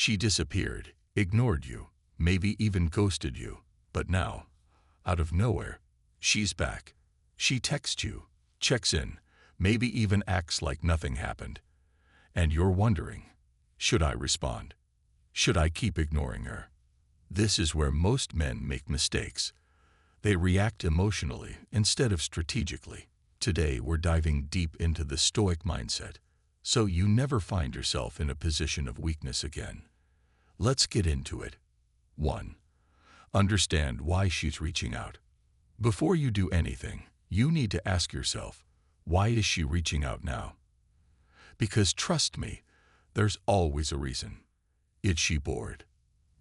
She disappeared, ignored you, maybe even ghosted you. But now, out of nowhere, she's back. She texts you, checks in, maybe even acts like nothing happened. And you're wondering, should I respond? Should I keep ignoring her? This is where most men make mistakes. They react emotionally instead of strategically. Today, we're diving deep into the Stoic mindset, so you never find yourself in a position of weakness again. Let's get into it. 1. Understand why she's reaching out. Before you do anything, you need to ask yourself, why is she reaching out now? Because trust me, there's always a reason. Is she bored?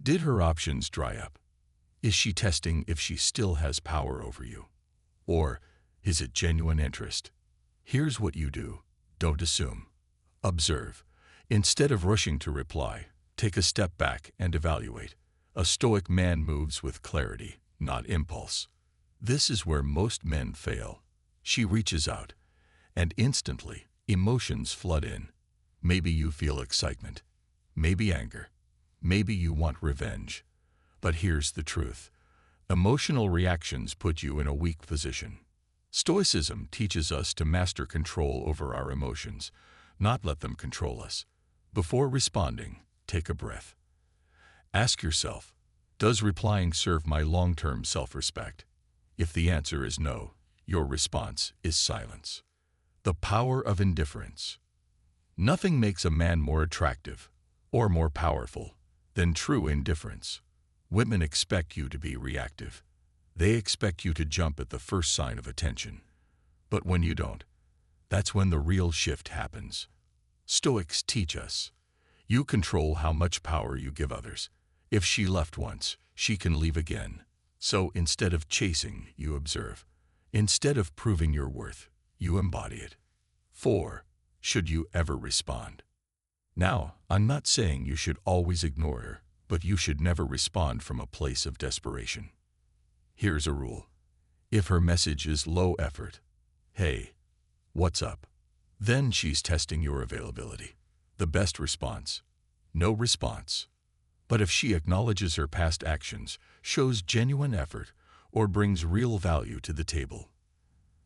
Did her options dry up? Is she testing if she still has power over you? Or is it genuine interest? Here's what you do. Don't assume. Observe. Instead of rushing to reply, take a step back and evaluate. A Stoic man moves with clarity, not impulse. This is where most men fail. She reaches out, and instantly, emotions flood in. Maybe you feel excitement, maybe anger, maybe you want revenge. But here's the truth. Emotional reactions put you in a weak position. Stoicism teaches us to master control over our emotions, not let them control us. Before responding, take a breath. Ask yourself, does replying serve my long-term self-respect? If the answer is no, your response is silence. The power of indifference. Nothing makes a man more attractive or more powerful than true indifference. Women expect you to be reactive. They expect you to jump at the first sign of attention. But when you don't, that's when the real shift happens. Stoics teach us, you control how much power you give others. If she left once, she can leave again. So instead of chasing, you observe. Instead of proving your worth, you embody it. 4. Should you ever respond? Now, I'm not saying you should always ignore her, but you should never respond from a place of desperation. Here's a rule. If her message is low effort, hey, what's up? Then she's testing your availability. The best response, no response. But if she acknowledges her past actions, shows genuine effort, or brings real value to the table,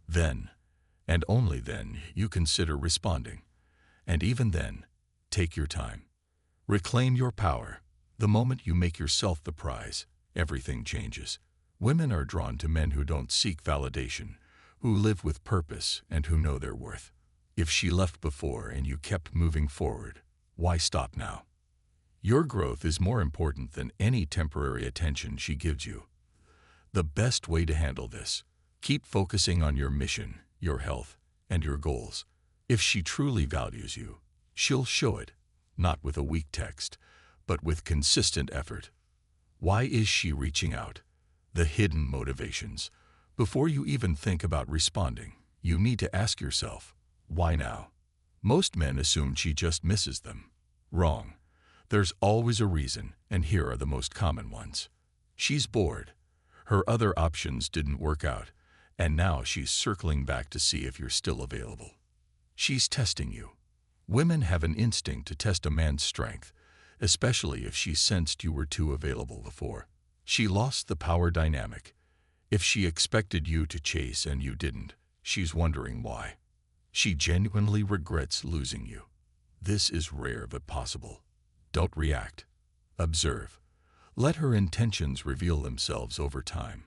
then, and only then, you consider responding. And even then, take your time. Reclaim your power. The moment you make yourself the prize, everything changes. Women are drawn to men who don't seek validation, who live with purpose and who know their worth. If she left before and you kept moving forward, why stop now? Your growth is more important than any temporary attention she gives you. The best way to handle this, keep focusing on your mission, your health, and your goals. If she truly values you, she'll show it, not with a weak text, but with consistent effort. Why is she reaching out? The hidden motivations. Before you even think about responding, you need to ask yourself, why now? Most men assume she just misses them. Wrong. There's always a reason, and here are the most common ones. She's bored. Her other options didn't work out, and now she's circling back to see if you're still available. She's testing you. Women have an instinct to test a man's strength, especially if she sensed you were too available before. She lost the power dynamic. If she expected you to chase and you didn't, she's wondering why. She genuinely regrets losing you. This is rare but possible. Don't react. Observe. Let her intentions reveal themselves over time.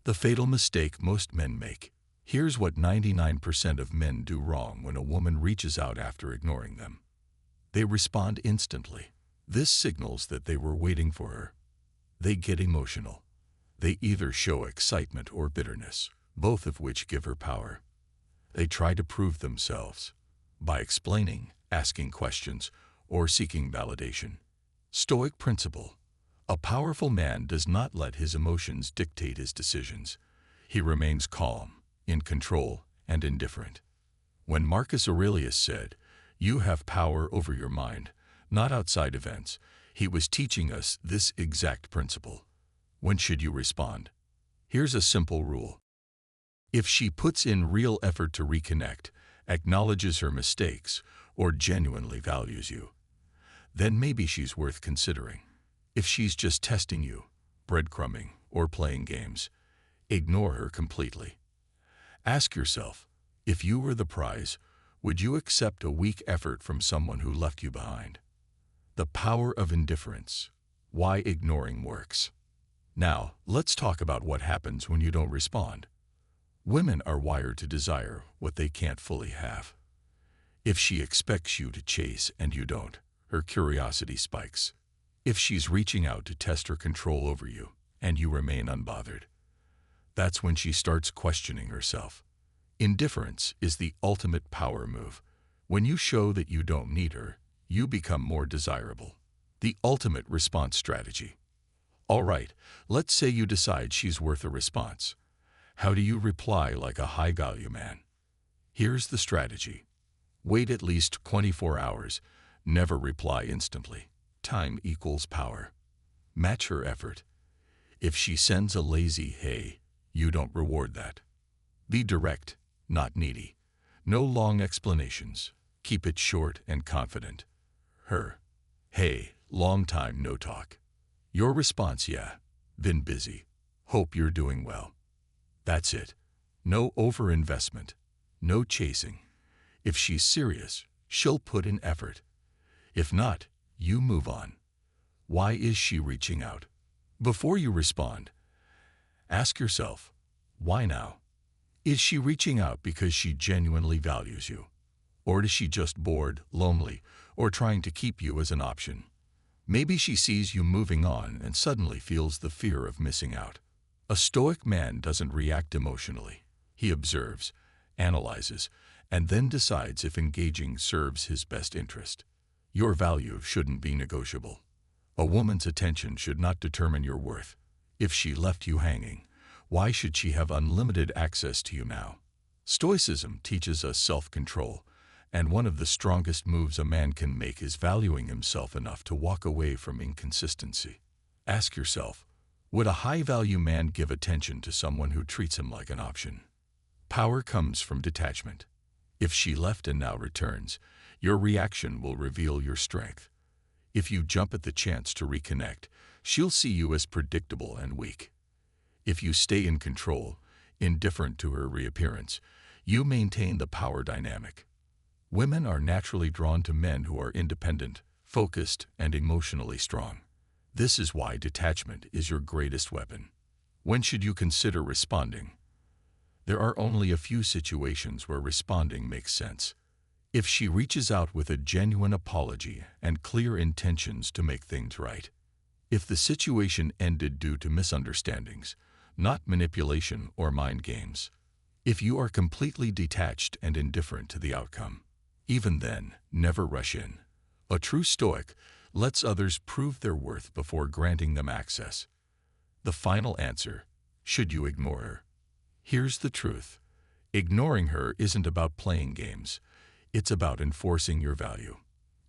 The fatal mistake most men make. Here's what 99% of men do wrong when a woman reaches out after ignoring them. They respond instantly. This signals that they were waiting for her. They get emotional. They either show excitement or bitterness, both of which give her power. They try to prove themselves by explaining, asking questions, or seeking validation. Stoic principle. A powerful man does not let his emotions dictate his decisions. He remains calm, in control, and indifferent. When Marcus Aurelius said, "You have power over your mind, not outside events," he was teaching us this exact principle. When should you respond? Here's a simple rule. If she puts in real effort to reconnect, acknowledges her mistakes, or genuinely values you, then maybe she's worth considering. If she's just testing you, breadcrumbing, or playing games, ignore her completely. Ask yourself, if you were the prize, would you accept a weak effort from someone who left you behind? The power of indifference. Why ignoring works. Now, let's talk about what happens when you don't respond. Women are wired to desire what they can't fully have. If she expects you to chase and you don't, her curiosity spikes. If she's reaching out to test her control over you and you remain unbothered, that's when she starts questioning herself. Indifference is the ultimate power move. When you show that you don't need her, you become more desirable. The ultimate response strategy. All right, let's say you decide she's worth a response. How do you reply like a high-value man? Here's the strategy. Wait at least 24 hours. Never reply instantly. Time equals power. Match her effort. If she sends a lazy "hey," you don't reward that. Be direct, not needy. No long explanations. Keep it short and confident. Her, "Hey, long time no talk." Your response, "Yeah, been busy. Hope you're doing well." That's it. No overinvestment. No chasing. If she's serious, she'll put in effort. If not, you move on. Why is she reaching out? Before you respond, ask yourself, why now? Is she reaching out because she genuinely values you? Or is she just bored, lonely, or trying to keep you as an option? Maybe she sees you moving on and suddenly feels the fear of missing out. A stoic man doesn't react emotionally. He observes, analyzes, and then decides if engaging serves his best interest. Your value shouldn't be negotiable. A woman's attention should not determine your worth. If she left you hanging, why should she have unlimited access to you now? Stoicism teaches us self-control, and one of the strongest moves a man can make is valuing himself enough to walk away from inconsistency. Ask yourself, would a high-value man give attention to someone who treats him like an option? Power comes from detachment. If she left and now returns, your reaction will reveal your strength. If you jump at the chance to reconnect, she'll see you as predictable and weak. If you stay in control, indifferent to her reappearance, you maintain the power dynamic. Women are naturally drawn to men who are independent, focused, and emotionally strong. This is why detachment is your greatest weapon. When should you consider responding? There are only a few situations where responding makes sense. If she reaches out with a genuine apology and clear intentions to make things right. If the situation ended due to misunderstandings, not manipulation or mind games. If you are completely detached and indifferent to the outcome. Even then, never rush in. A true Stoic lets others prove their worth before granting them access. The final answer, should you ignore her? Here's the truth. Ignoring her isn't about playing games. It's about enforcing your value.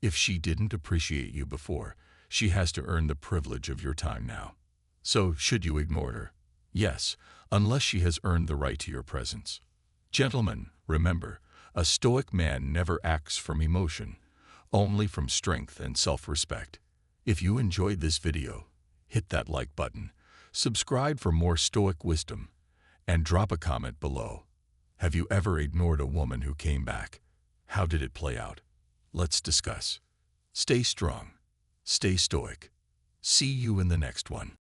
If she didn't appreciate you before, she has to earn the privilege of your time now. So, should you ignore her? Yes, unless she has earned the right to your presence. Gentlemen, remember, a Stoic man never acts from emotion, only from strength and self-respect. If you enjoyed this video, hit that like button, subscribe for more Stoic wisdom, and drop a comment below. Have you ever ignored a woman who came back? How did it play out? Let's discuss. Stay strong. Stay Stoic. See you in the next one.